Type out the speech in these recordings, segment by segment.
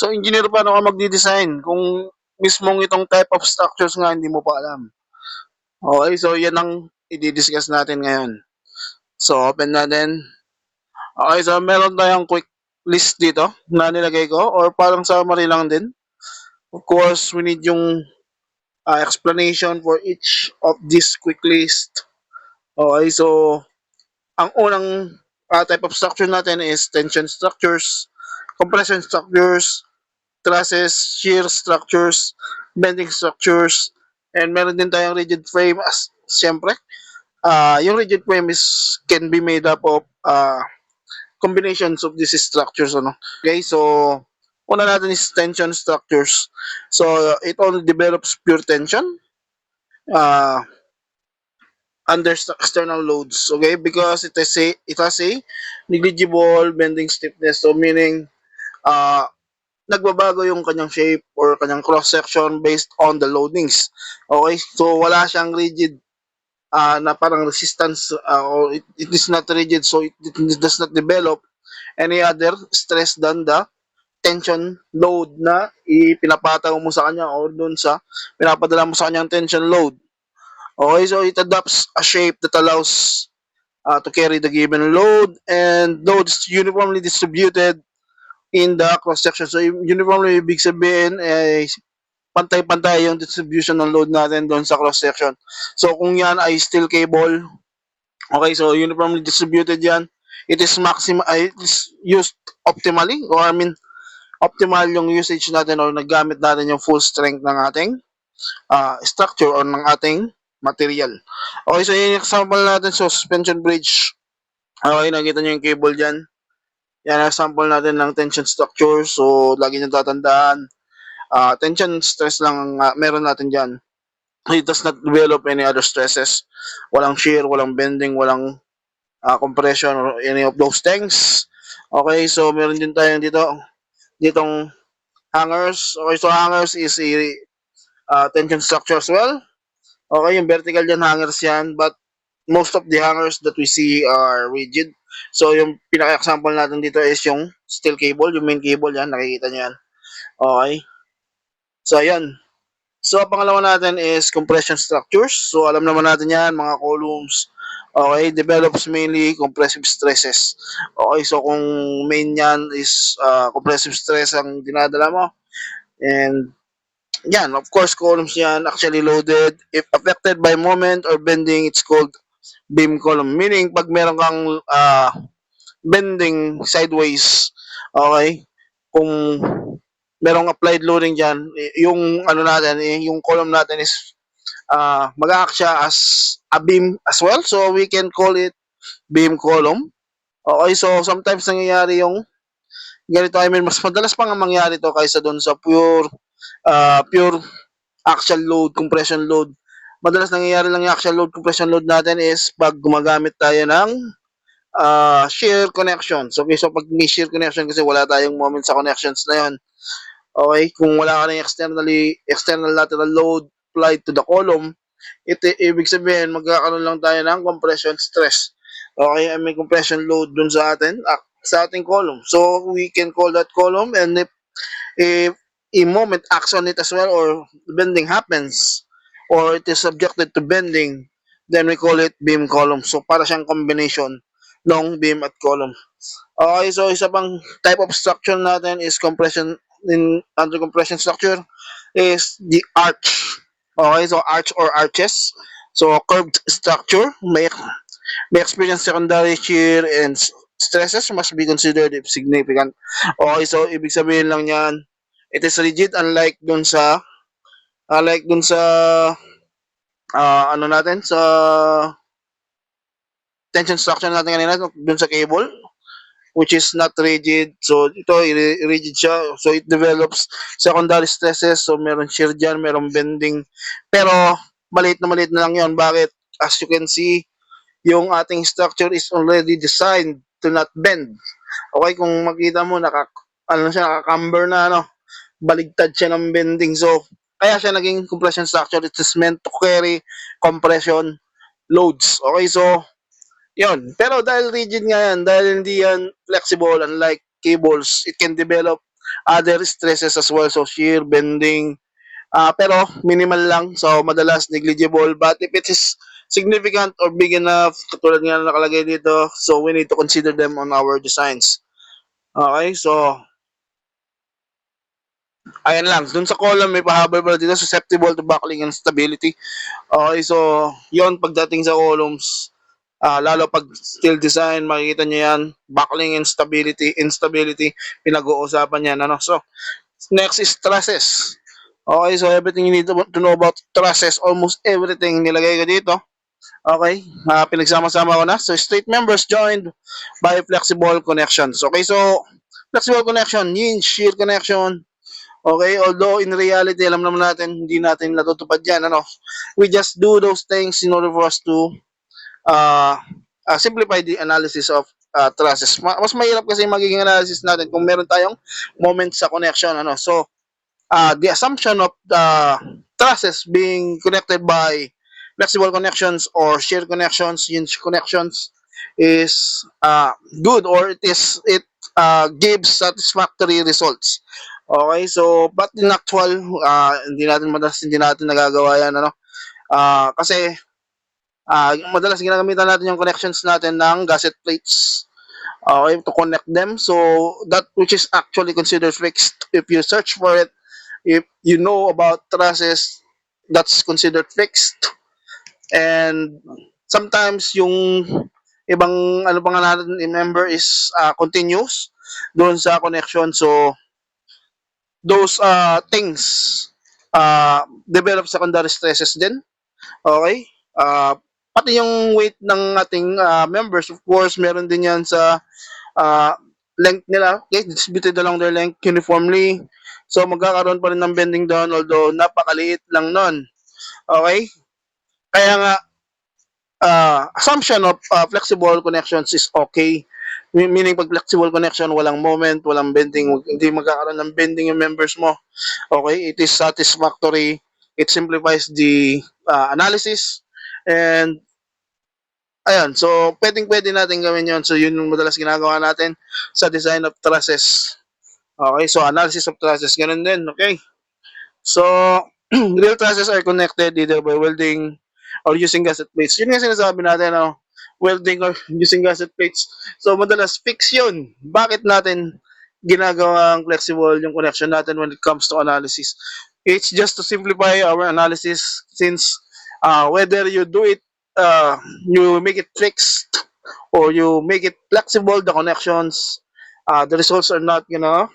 So, engineer paano ka magde-design kung mismong itong type of structures nga hindi mo pa alam? Okay, so yan ang i-discuss natin ngayon. So, open natin. Okay, so meron tayong quick list dito na nilagay ko or parang summary lang din. Of course, we need yung explanation for each of this quick list. Okay, so ang unang type of structure natin is tension structures, compression structures, trusses, shear structures, bending structures, and meron din tayong rigid frame as siyempre. Yung rigid frame is can be made up of combinations of these structures. Ano? Okay, so una natin is tension structures. So it only develops pure tension uh, under external loads. Okay, because it has a negligible bending stiffness. So meaning uh, nagbabago yung kanyang shape or kanyang cross section based on the loadings. Okay, so wala siyang rigid na parang resistance or it is not rigid, so it does not develop any other stress than the tension load na ipinapataw mo sa kanya or dun sa pinapadala mo sa kanyang tension load. Okay, so it adopts a shape that allows to carry the given load, and load is uniformly distributed in the cross section. So uniformly ibig sabihin ay pantay-pantay yung distribution ng load natin doon sa cross section. So kung yan ay steel cable, okay, so uniformly distributed yan. It is it is used optimally, or I mean optimal yung usage natin or naggamit natin yung full strength ng ating structure or ng ating material. Okay, so yung example natin, so suspension bridge. Okay, nakita nyo yung cable dyan. Yan ang sample natin ng tension structure. So, lagi nyo tatandaan. Tension stress lang meron natin dyan. It does not develop any other stresses. Walang shear, walang bending, walang compression or any of those things. Okay, so meron din tayong ditong hangers. Okay, so hangers is a tension structure as well. Okay, yung vertical dyan, hangers yan. But most of the hangers that we see are rigid. So, yung pinaka-example natin dito is yung steel cable, yung main cable yan. Nakikita nyo yan. Okay. So, ayan. So, pangalawa natin is compression structures. So, alam naman natin yan, mga columns. Okay, develops mainly compressive stresses. Okay, so kung main yan is compressive stress ang dinadala mo. And yan, of course, columns yan actually loaded. If affected by moment or bending, it's called beam column. Meaning, pag meron kang bending sideways, okay, kung merong applied loading dyan, yung ano natin, yung column natin is mag-act siya as a beam as well. So, we can call it beam column. Okay, so sometimes nangyayari yung ganito, I mean, mas madalas pa nga mangyari to kaysa doon sa pure actual load, compression load. Madalas nangyayari lang yung actual load, compression load natin is pag gumagamit tayo ng shear connections. Okay, so pag may shear connection kasi wala tayong moment sa connections na yon. Okay, kung wala ka ng external lateral load applied to the column, ibig sabihin magkakaroon lang tayo ng compression stress. Okay, may compression load dun sa ating column. So we can call that column, and if a moment acts on it as well or bending happens or it is subjected to bending, then we call it beam column. So para siyang combination ng beam at column. Okay, so isa pang type of structure natin is compression under compression structure is the arch. Okay, so arch or arches. So curved structure may experience secondary shear and stresses must be considered if significant. Okay, so ibig sabihin lang yan, it is rigid unlike dun sa ano natin sa tension structure natin kanina dun sa cable, which is not rigid. So ito rigid siya, so it develops secondary stresses. So meron shear dyan, meron bending, pero maliit na lang yon. Bakit? As you can see, yung ating structure is already designed to not bend. Okay, kung makita mo naka-camber na baligtad siya ng bending. So kaya siya naging compression structure. It is meant to carry compression loads. Okay, so yun. Pero dahil rigid nga yan, dahil hindi yan flexible, unlike cables, it can develop other stresses as well. So shear, bending, pero minimal lang. So madalas negligible. But if it is significant or big enough, katulad nga na nakalagay dito, so we need to consider them on our designs. Okay, so ayan lang. Dun sa column may pahabol pala dito, susceptible to buckling and stability. Okay, so yon pagdating sa columns, lalo pag steel design, makikita nyo yan, buckling and instability, pinag-uusapan yan. Ano? So, next is trusses. Okay, so everything you need to know about trusses, almost everything nilagay ko dito. Okay, pinagsama-sama ko na. So, straight members joined by flexible connections. Okay, so, flexible connection, yin, shear connection. Okay, although in reality, alam naman natin, hindi natin natutupad yan. Ano? We just do those things in order for us to uh, simplify the analysis of trusses. Mas mahirap kasi magiging analysis natin kung meron tayong moment sa connection. Ano? So, the assumption of the trusses being connected by flexible connections or shear connections, hinge connections is good, or it gives satisfactory results. Okay, so but in actual, hindi natin nagagawa yan, ano? Kasi madalas ginagamitan natin yung connections natin ng gusset plates, okay, to connect them. So that which is actually considered fixed, if you search for it, if you know about trusses, that's considered fixed. And sometimes yung ibang ano pa nga natin i-member is continuous doon sa connection. So those things develop secondary stresses din. Okay? Pati yung weight ng ating members, of course, meron din yan sa uh, length nila. Okay? Distributed along their length uniformly. So, magkakaroon pa rin ng bending down, although napakaliit lang nun. Okay? Kaya nga, assumption of flexible connections is okay. Meaning, pag flexible connection, walang moment, walang bending, hindi magkakaroon ng bending yung members mo. Okay? It is satisfactory. It simplifies the analysis. And ayun, so pwedeng-pwede natin gawin yon. So yun yung madalas ginagawa natin sa design of trusses. Okay, so analysis of trusses, ganun din, okay? So, real trusses are connected either by welding or using gusset plates. Yun yung sinasabi natin, no? Welding or using gusset plates. So, madalas fix yun. Bakit natin ginagawang flexible yung connection natin when it comes to analysis? It's just to simplify our analysis, since whether you do it, you make it fixed or you make it flexible, the connections, the results are not gonna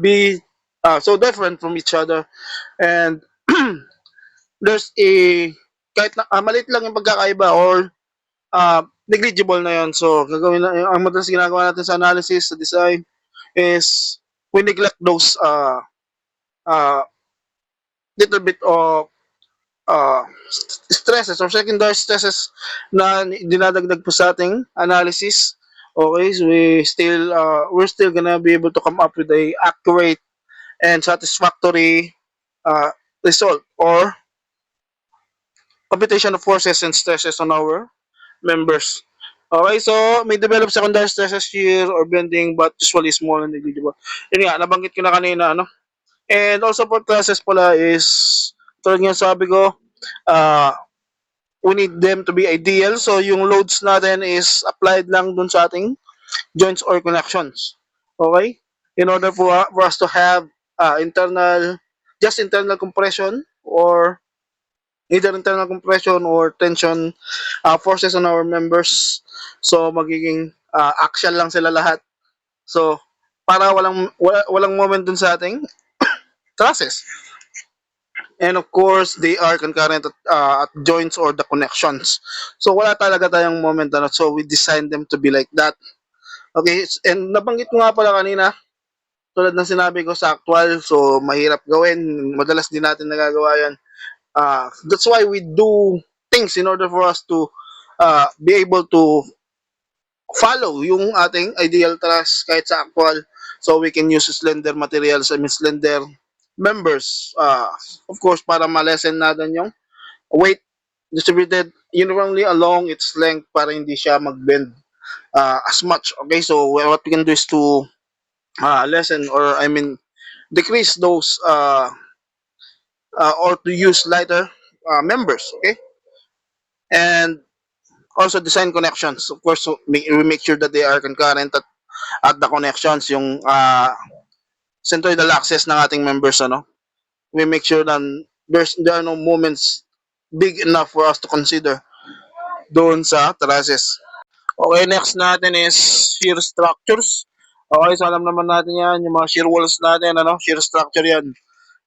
be so different from each other. And there's a, kahit na maliit lang yung pagkakaiba or negligible na yon. So gagawin na, ang madalas ginagawa natin sa analysis, sa design, is we neglect those uh, little bit of uh, stresses or secondary stresses na dinadagdag po sa ating analysis. Okay, so we're still gonna be able to come up with a accurate and satisfactory uh, result or computation of forces and stresses on our members. Okay, so may develop secondary stresses here or bending, but usually small and negligible. Yun nga, nabanggit ko na kanina, ano? And also for classes pala is, tulad nga sabi ko, uh, we need them to be ideal. So yung loads natin is applied lang dun sa ating joints or connections. Okay? In order for us to have internal compression, or either internal compression or tension forces on our members. So magiging axial lang sila lahat. So para walang moment dun sa ating trusses. And of course, they are concurrent at joints or the connections. So wala talaga tayong moment, ano? So we designed them to be like that. Okay, and nabanggit ko nga pala kanina, tulad ng sinabi ko sa actual, so mahirap gawin. Madalas din natin nagagawa yan. That's why we do things in order for us to be able to follow yung ating ideal truss kahit sa actual. So we can use slender materials, I mean slender members. Of course, para ma-lessen natin yung weight distributed uniformly along its length para hindi siya mag-bend as much. Okay, so what we can do is to lessen, or I mean decrease those or to use lighter members. Okay, and also design connections. Of course, so we make sure that they are concurrent at the connections, yung centroidal access ng ating members, ano. We make sure that there are no moments big enough for us to consider doon sa trusses. Okay, next natin is shear structures. Okay, so alam naman natin yan, yung mga shear walls natin, ano, shear structure yan.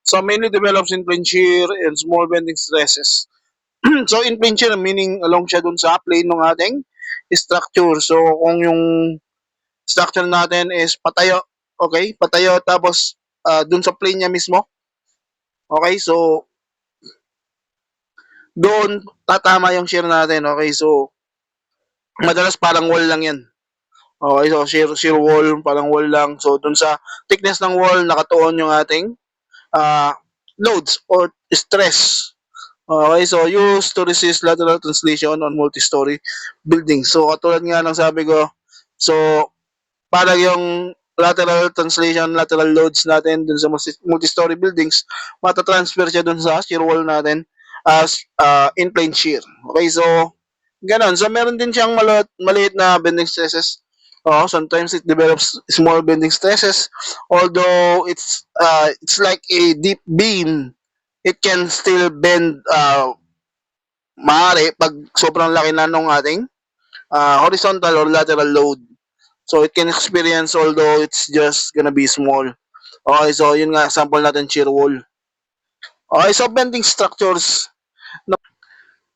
So mainly develops in plane shear and small bending stresses. So in plane shear, meaning along siya dun sa plane ng ating structure. So kung yung structure natin is patayo, okay, patayo, tapos dun sa plane niya mismo, okay, so doon tatama yung shear natin, okay, so madalas parang wall lang yan. Okay, so shear wall, parang wall lang. So dun sa thickness ng wall, nakatuon yung ating uh, loads or stress. Okay, so used to resist lateral translation on multi-story buildings. So katulad nga ng sabi ko, so para yung lateral translation, lateral loads natin dun sa multi-story buildings, matatransfer siya dun sa shear wall natin as in-plane shear. Okay, so ganon. So meron din siyang maliit na bending stresses. Oh, sometimes it develops small bending stresses. Although it's like a deep beam, it can still bend maaari pag sobrang laki na nung ating horizontal or lateral load. So it can experience although it's just gonna be small. Okay, so yun nga example natin shear wall. Okay, so bending structures.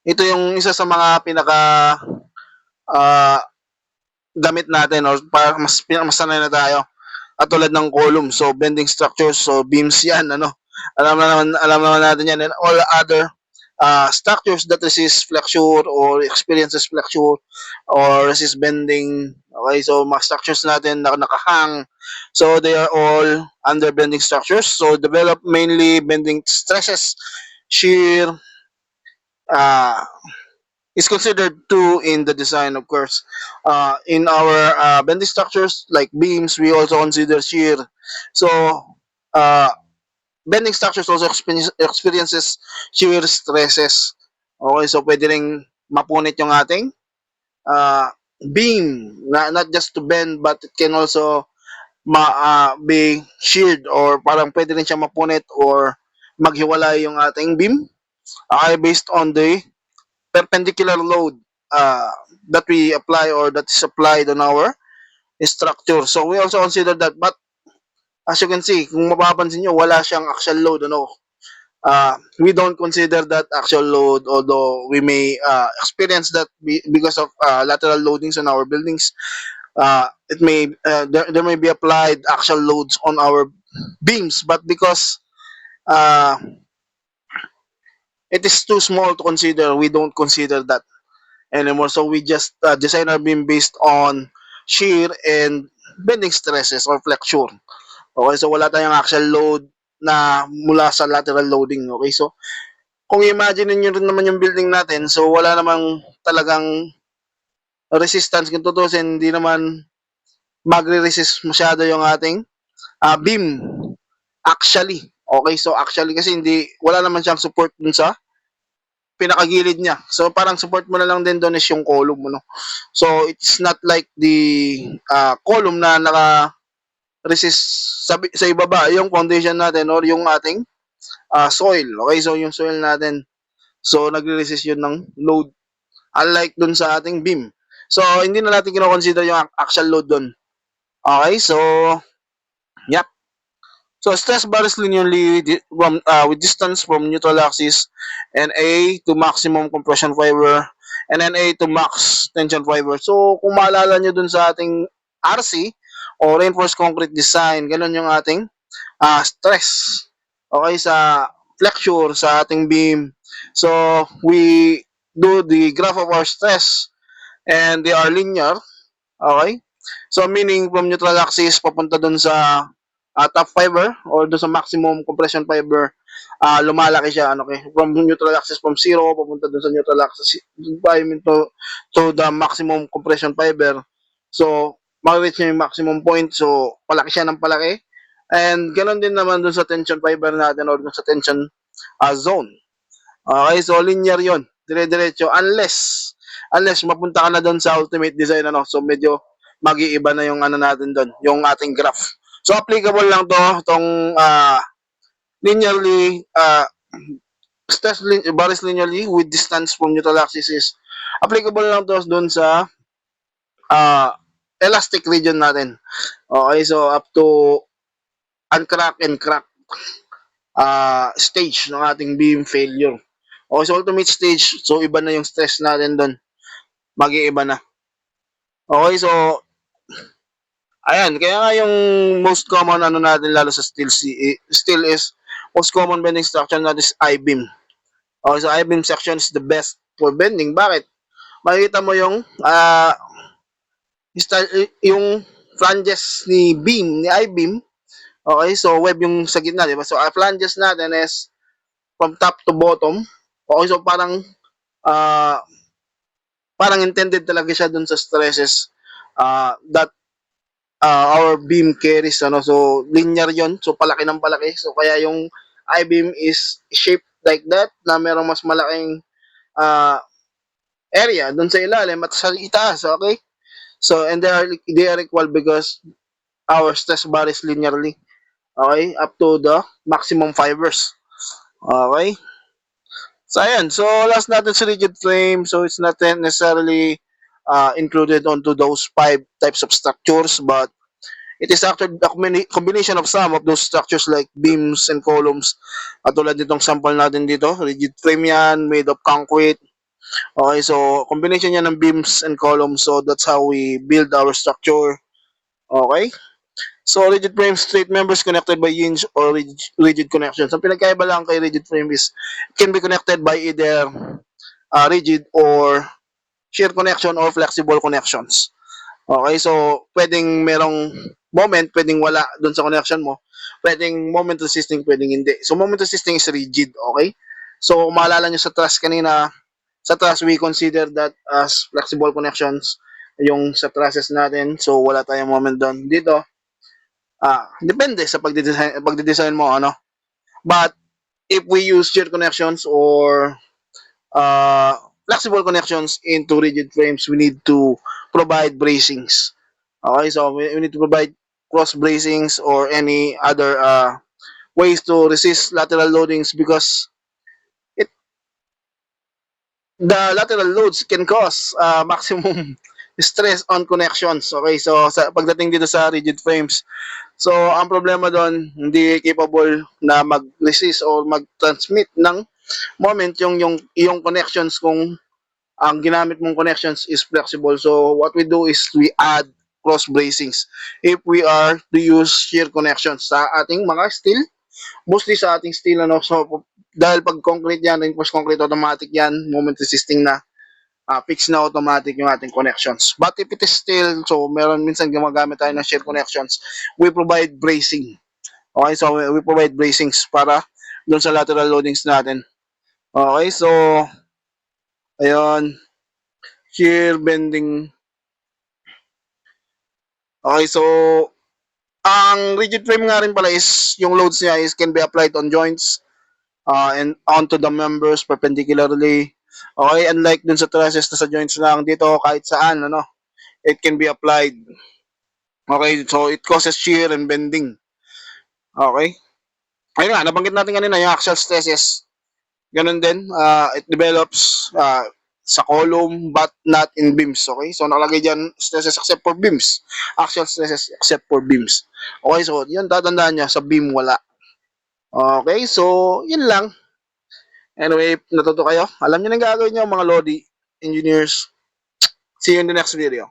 Ito yung isa sa mga pinaka uh, gamit natin or para mas sanay na tayo at tulad ng column, so bending structures, so beams yan, ano, alam naman natin yan, and all other structures that resist flexure or experiences flexure or resist bending. Okay, so mga structures natin na nakahang, so they are all under bending structures, so develop mainly bending stresses, shear, uh, is considered two in the design, of course. In our bending structures like beams, we also consider shear. So, uh, bending structures also experiences shear stresses. Okay, so pwede ring mapunit yung ating uh, beam, not just to bend, but it can also be sheared, or parang pwede rin siya mapunit or maghiwalay yung ating beam. Okay, based on the perpendicular load uh, that we apply or that is applied on our structure. So we also consider that, but as you can see, kung mapapansin nyo, wala siyang actual load, ano. We don't consider that actual load, although we may experience that because of lateral loadings on our buildings. There may be applied actual loads on our beams, but because uh, it is too small to consider, we don't consider that anymore. So we just design our beam based on shear and bending stresses or flexure. Okay, so wala tayong actual load na mula sa lateral loading. Okay, so kung imagine niyo rin naman yung building natin, so wala namang talagang resistance. Kung tutusin, hindi naman magre-resist masyado yung ating beam. Actually. Okay, so actually kasi wala naman siyang support dun sa pinakagilid niya. So parang support mo na lang din doon is yung column mo, no? So it's not like the column na naka-resist sa ibaba, yung foundation natin or yung ating soil. Okay, so yung soil natin, so nagre-resist yun ng load. Unlike dun sa ating beam. So hindi na natin kino-consider yung actual load doon. Okay, so yep. So stress varies linearly with distance from neutral axis, NA to maximum compression fiber, and NA to max tension fiber. So kung maalala nyo dun sa ating RC o reinforced concrete design, ganun yung ating stress. Okay, sa flexure sa ating beam. So we do the graph of our stress and they are linear. Okay? So meaning from neutral axis papunta dun sa top fiber or dun sa maximum compression fiber, lumalaki siya, ano, okay? From neutral axis, from zero papunta dun sa neutral axis, I mean to the maximum compression fiber. So ma-reach niya yung maximum point. So, palaki siya ng palaki. And ganun din naman dun sa tension fiber natin or dun sa tension zone. Okay, so linear yon, dire-diretso unless mapunta ka na doon sa ultimate design ano, so medyo mag-iiba na yung ano natin doon, yung ating graph. So applicable lang to tong linearly varies linearly with distance from neutral axis is applicable lang to doon sa uh, elastic region natin. Okay, so up to uncrack and crack stage ng ating beam failure. Okay, so ultimate stage, so iba na yung stress natin doon. Mag-iiba na. Okay, so ayan, kaya nga yung most common ano natin lalo sa steel is most common bending structure natin is I-beam. Okay, so I-beam section is the best for bending. Bakit? Makikita mo yung flanges ni beam, ni I-beam. Okay, so web yung sa gitna, di ba? So flanges natin is from top to bottom. Okay, so uh, parang intended talaga siya dun sa stresses that our beam carries ano, so linear yon, so palaki ng palaki, so kaya yung I-beam is shaped like that na merong mas malaking uh, area dun sa ilalim at sa itaas. Okay, so and they are equal because our stress varies linearly, okay, up to the maximum fibers. Okay, so ayan, so last natin sa rigid frame, so it's not necessarily included onto those 5 types of structures, but it is actually a combination of some of those structures like beams and columns. Tulad nitong sample natin dito, rigid frame yan, made of concrete. Okay, so combination yan ng beams and columns. So that's how we build our structure. Okay. So rigid frame straight members connected by hinge or rigid connections. Ang pinagkaiba lang kay rigid frame is it can be connected by either rigid or shear connection or flexible connections. Okay, so pwedeng merong moment, pwedeng wala doon sa connection mo. Pwedeng moment resisting, pwedeng hindi. So moment resisting is rigid, okay? So maalala nyo sa truss kanina, sa truss we consider that as flexible connections, yung sa trusses natin. So wala tayong moment doon. Dito, depende sa pagde-design mo, ano? But if we use shear connections or uh, flexible connections into rigid frames, we need to provide bracings. Okay, so we need to provide cross bracings or any other ways to resist lateral loadings because it the lateral loads can cause maximum stress on connections. Okay, so pagdating dito sa rigid frames, so ang problema doon, hindi capable na mag-resist or mag-transmit ng moment yung connections kung ang ginamit mong connections is flexible. So what we do is we add cross bracings if we are to use shear connections sa ating mga steel, mostly sa ating steel ano. So dahil pag concrete yan, reinforced concrete, automatic yan, moment resisting na, fix na automatic yung ating connections. But if it is steel, so meron minsan gumagamit tayo ng shear connections, we provide bracing. Okay, so we provide bracings para doon sa lateral loadings natin. Okay, so ayun, shear bending. Okay, so ang rigid frame nga rin pala is yung loads niya is can be applied on joints and onto the members perpendicularly. Okay, unlike dun sa trusses na sa joints lang, dito kahit saan ano, it can be applied. Okay, so it causes shear and bending. Okay. Ayun nga, nabanggit natin kanina yung axial stresses. Ganun din, it develops sa column but not in beams. Okay, so nakalagay dyan stresses except for beams, axial stresses except for beams. Okay, so yun tatandaan niya, sa beam wala. Okay, so yun lang. Anyway, natuto kayo, alam niyo na gagawin niyo mga Lodi engineers. See you in the next video.